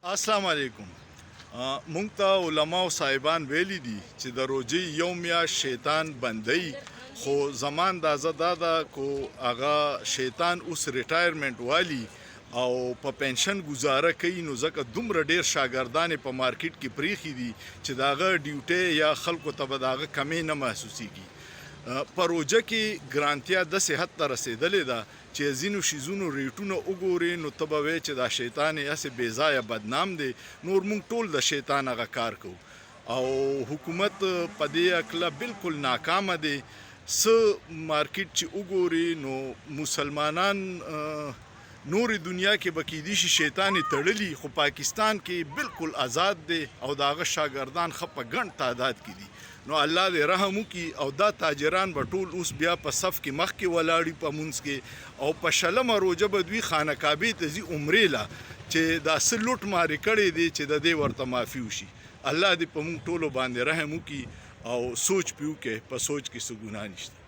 السلام علیکم. مونږ ته علماو صاحبان ویلي دي چې د روزې یو میاشت شیطان بندوي، خو زمان دا زه دا ده کو هغه شیطان اوس ریټایرمنټ والی او په پنشن گزاره کوي، نو ځکه دومره ډیر شاګردان په مارکیټ کې پریخي دي چې د هغه ډیوټۍ یا خلکو ته به د هغه کمې نه محسوسیږي. په روژه کې ګرانتیا د صحت ته رسېدلې ده چې ځینو شیزونو ریټونه وګورې نو ته به وایې چې دا شیطان یې هسې بې ځایه بدنام دی. نور موږ ټول د شیطان هغه کار کوو او حکومت په دې هکله بالکل ناکامه دی. څه مارکیټ چې وګورې نو مسلمانان نورې دنیا کې به کیدای شي شیطان یې تړلي، خو پاکستان کې بالکل آزاد دی او د هغه شاګردان ښه په ګڼ تعداد کې دي. نو الله دې رحم وکړي او دا تاجران به ټول اوس بیا په صف کې مخکې ولاړي په مونځ کې، او په شلمه روژه به دوی خانه کعبې ته ځي عمرې له چې دا څه لوټ مارې کړی دی چې د دې ورته معافي وشي. الله دې په موږ ټولو باندې رحم وکړي او سوچ پې وکړي، په سوچ کې څه ګناه نشته.